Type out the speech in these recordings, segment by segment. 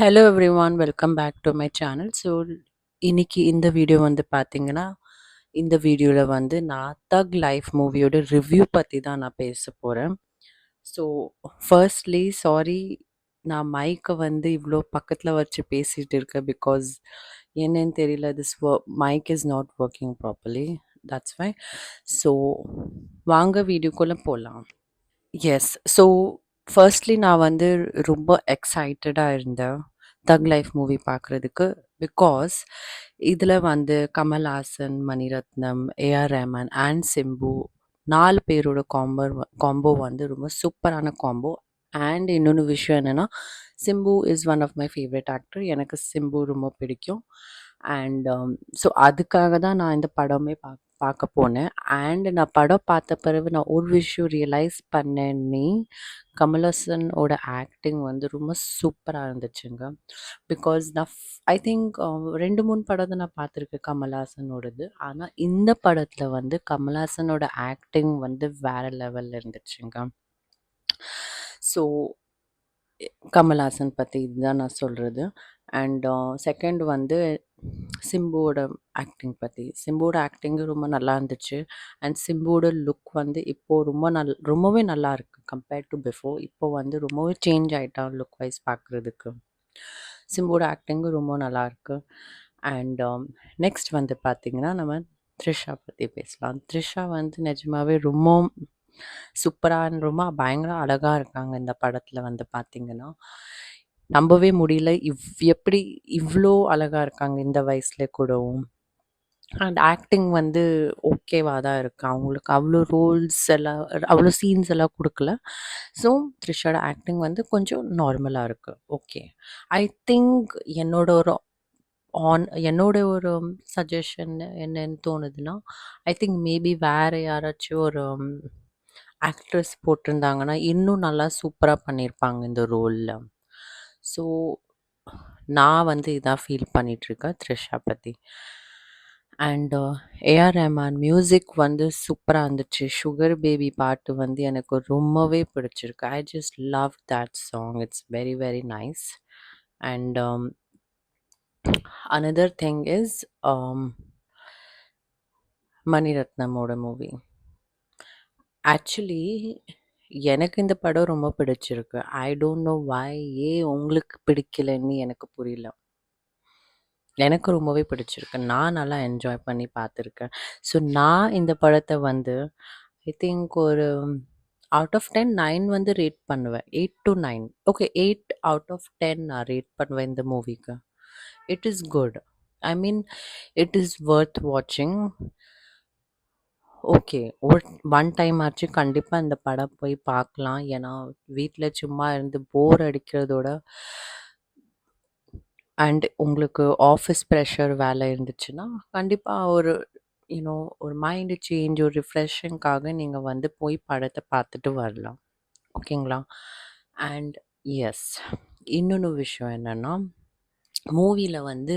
Hello everyone, welcome back to my channel. So இன்னைக்கு இந்த video வந்து பார்த்தீங்கன்னா, இந்த வீடியோவில் வந்து நான் தக் லைஃப் மூவியோட ரிவ்யூ பற்றி தான் நான் பேச போகிறேன். ஸோ ஃபர்ஸ்ட்லி சாரி, நான் மைக்கை வந்து இவ்வளோ பக்கத்தில் வச்சு பேசிகிட்டு இருக்கேன். பிகாஸ் என்னன்னு தெரியல, this mic is not working properly. That's why. So வாங்க வீடியோக்குள்ளே போகலாம். எஸ். ஸோ ஃபர்ஸ்ட்லி நான் வந்து ரொம்ப எக்ஸைட்டடாக இருந்தேன் தக் லைஃப் மூவி பார்க்குறதுக்கு. பிகாஸ் இதில் வந்து கமல்ஹாசன், மணிரத்னம், ஏஆர் ரஹ்மான் அண்ட் சிம்பு 4 பேரோட காம்போ வந்து ரொம்ப சூப்பரான காம்போ. அண்ட் இன்னொன்று விஷயம் என்னென்னா, Simbu is one of my favourite actor. எனக்கு சிம்பு ரொம்ப பிடிக்கும். அண்ட் ஸோ அதுக்காக தான் நான் இந்த படமே பார்க்க போனேன். அண்ட் நான் படம் பார்த்த பிறகு நான் ஒரு விஷயம் ரியலைஸ் பண்ணேன்னே, கமல்ஹாசனோட ஆக்டிங் வந்து ரொம்ப சூப்பராக இருந்துச்சுங்க. பிகாஸ் நான் ஐ திங்க் 2-3 படம் தான் நான் பார்த்துருக்கேன் கமல்ஹாசனோடது. ஆனால் இந்த படத்தில் வந்து கமல்ஹாசனோட ஆக்டிங் வந்து வேறு லெவலில் இருந்துச்சுங்க. ஸோ கமல்ஹாசன் பற்றி இதுதான் நான் சொல்கிறது. அண்ட் செகண்ட் வந்து சிம்புவோட ஆக்டிங் பற்றி. சிம்புவோட ஆக்டிங்கு ரொம்ப நல்லா இருந்துச்சு. அண்ட் சிம்புவோட லுக் வந்து இப்போது ரொம்பவே நல்லா இருக்குது கம்பேர்ட் டு பிஃபோர். இப்போ வந்து ரொம்பவே சேஞ்ச் ஆகிட்டான் லுக் வைஸ் பார்க்குறதுக்கு. சிம்புவோட ஆக்டிங்கும் ரொம்ப நல்லா இருக்கு. அண்ட் நெக்ஸ்ட் வந்து பார்த்திங்கன்னா, நம்ம த்ரிஷா பற்றி பேசலாம். த்ரிஷா வந்து நிஜமாவே ரொம்ப சூப்பராக ரொம்ப பயங்கர அழகாக இருக்காங்க இந்த படத்தில் வந்து பார்த்திங்கன்னா. நம்பவே முடியல எப்படி இவ்வளோ அழகாக இருக்காங்க இந்த வயசில் கூடவும். அண்ட் ஆக்டிங் வந்து ஓகேவாக தான் இருக்குது. அவங்களுக்கு அவ்வளோ ரோல்ஸ் எல்லாம் அவ்வளோ சீன்ஸ் எல்லாம் கொடுக்கல. ஸோ த்ரிஷாவோட ஆக்டிங் வந்து கொஞ்சம் நார்மலாக இருக்குது. ஓகே. ஐ திங்க் என்னோட ஒரு சஜஷன் என்னன்னு தோணுதுன்னா, ஐ திங்க் மேபி வேறு யாராச்சும் ஒரு ஆக்ட்ரஸ் போட்டிருந்தாங்கன்னா இன்னும் நல்லா சூப்பராக பண்ணியிருப்பாங்க இந்த ரோலில். ஸோ நான் வந்து இதான் ஃபீல் பண்ணிகிட்ருக்கேன் த்ரிஷா பற்றி. அண்ட் ஏஆர் ரஹ்மான் மியூசிக் வந்து சூப்பராக இருந்துச்சு. சுகர் பேபி பாட்டு வந்து எனக்கு ரொம்பவே பிடிச்சிருக்கு. I just love that song. It's very very nice. And another thing is மணிரத்னமோட மூவி. ஆக்சுவலி எனக்கு இந்த படம் ரொம்ப பிடிச்சிருக்கு. ஐ டோன்ட் நோ வை, ஏன் உங்களுக்கு பிடிக்கலன்னு எனக்கு புரியல. எனக்கு ரொம்பவே பிடிச்சிருக்கு. நான் நல்லா என்ஜாய் பண்ணி பார்த்துருக்கேன். ஸோ நான் இந்த படத்தை வந்து ஐ திங்க் ஒரு அவுட் ஆஃப் 10 9 வந்து ரேட் பண்ணுவேன். 8 to 9. ஓகே, 8 அவுட் ஆஃப் 10 நான் ரேட் பண்ணுவேன் இந்த மூவிக்கு. It is good. I mean it is Worth வாட்சிங். ஓகே, ஒன் டைம் ஆச்சு கண்டிப்பாக இந்த படம் போய் பார்க்கலாம். ஏன்னா வீட்டில் சும்மா இருந்து போர் அடிக்கிறதோட அண்ட் உங்களுக்கு ஆஃபீஸ் ப்ரெஷர் வேலை இருந்துச்சுன்னா கண்டிப்பாக ஒரு ஒரு மைண்டு சேஞ்ச், ஒரு ரிஃப்ரெஷிங்காக நீங்கள் வந்து போய் படத்தை பார்த்துட்டு வரலாம். ஓகேங்களா? அண்ட் எஸ், இன்னொன்று விஷயம் என்னென்னா, மூவியில் வந்து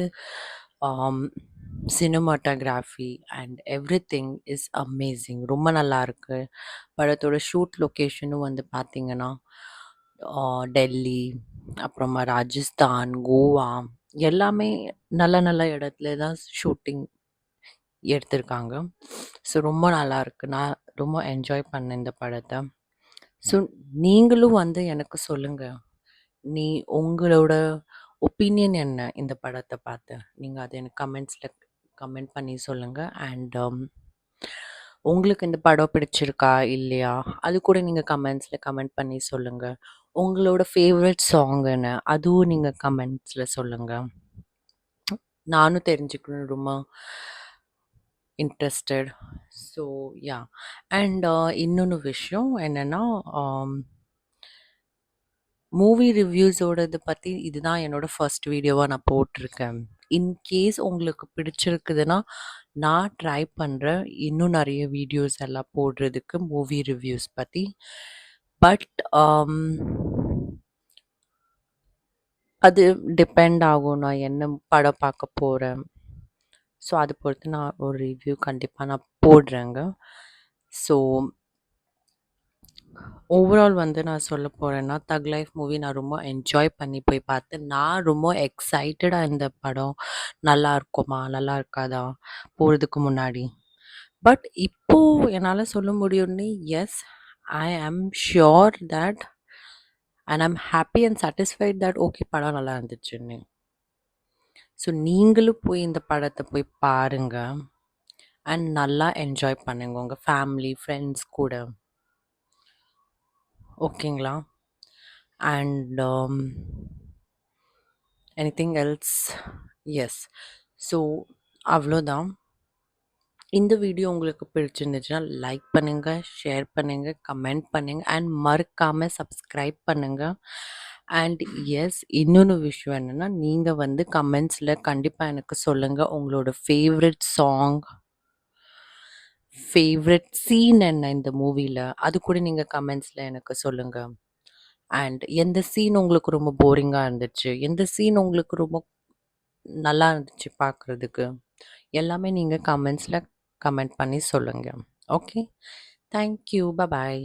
cinematography and everything is amazing. ரொம்ப நல்லா இருக்கு. படத்தோட ஷூட் லொக்கேஷனும் வந்து பார்த்திங்கன்னா டெல்லி, அப்புறமா ராஜஸ்தான், கோவா எல்லாமே நல்ல நல்ல இடத்துல தான் ஷூட்டிங் எடுத்திருக்காங்க. ஸோ ரொம்ப நல்லா இருக்கு. நான் ரொம்ப என்ஜாய் பண்ணேன் இந்த படத்தை. ஸோ நீங்களும் வந்து எனக்கு சொல்லுங்க, உங்களோட ஒப்பீனியன் என்ன இந்த படத்தை பார்த்து? நீங்கள் அதை எனக்கு கமெண்ட் பண்ணி சொல்லுங்கள். அண்ட் உங்களுக்கு இந்த படம் பிடிச்சிருக்கா இல்லையா, அது கூட நீங்கள் கமெண்ட் பண்ணி சொல்லுங்கள். உங்களோட ஃபேவரட் சாங் என்ன, அதுவும் நீங்கள் கமெண்ட்ஸில் சொல்லுங்கள். நானும் தெரிஞ்சுக்கணும், ரொம்ப இன்ட்ரெஸ்டட். So yeah. அண்ட் இன்னொன்று விஷயம் என்னென்னா, மூவி ரிவ்யூஸோடது பற்றி இதுதான் என்னோட ஃபர்ஸ்ட் வீடியோவாக நான் போட்டிருக்கேன். இன்கேஸ் உங்களுக்கு பிடிச்சிருக்குதுன்னா நான் ட்ரை பண்ணுறேன் இன்னும் நிறைய வீடியோஸ் எல்லாம் போடுறதுக்கு மூவி ரிவ்யூஸ் பற்றி. பட் அது டிபெண்ட் ஆகும் நான் என்ன படம் பார்க்க போகிறேன். ஸோ அதை பொறுத்து நான் ஒரு ரிவ்யூ கண்டிப்பாக நான் போடுறேங்க. ஸோ ஓவரால் வந்து நான் சொல்ல போறேன்னா, தக் லைஃப் மூவி நான் ரொம்ப என்ஜாய் பண்ணி போய் பார்த்தேன். நான் ரொம்ப எக்ஸைட்டடா இந்த படம் நல்லா இருக்குமா? நல்லா இருக்காதா? போறதுக்கு முன்னாடி. பட் இப்போ என்னால சொல்ல முடியும்னு yes, I am sure that and I'm happy and satisfied that okay படம் நல்லா இருந்துச்சுன்னு. ஸோ நீங்களும் போய் இந்த படத்த போய் பாருங்க. அண்ட் நல்லா என்ஜாய் பண்ணுங்க உங்க ஃபேமிலி, ஃப்ரெண்ட்ஸ் கூட. ஓகேங்களா? And anything else? Yes. So அவ்வளோதான். இந்த வீடியோ உங்களுக்கு பிடிச்சிருந்துச்சுன்னா லைக் பண்ணுங்க, ஷேர் பண்ணுங்க, கமெண்ட் பண்ணுங்க அண்ட் மறக்காம சப்ஸ்கிரைப் பண்ணுங்க. அண்ட் எஸ், இன்னொன்று விஷயம் என்னன்னா, நீங்க வந்து கமெண்ட்ஸ்ல கண்டிப்பா எனக்கு சொல்லுங்க உங்களோட ஃபேவரட் சாங், ஃபேவரட் சீன் என்ன இந்த மூவில. அது கூட நீங்க கமெண்ட்ஸ்ல எனக்கு சொல்லுங்க. அண்ட் எந்த சீன் உங்களுக்கு ரொம்ப போரிங்கா இருந்துச்சு? எந்த சீன் உங்களுக்கு ரொம்ப நல்லா இருந்துச்சு பார்க்குறதுக்கு? எல்லாமே நீங்க கமெண்ட்ஸ்ல கமெண்ட் பண்ணி சொல்லுங்க. ஓகே. Thank you. பாய்.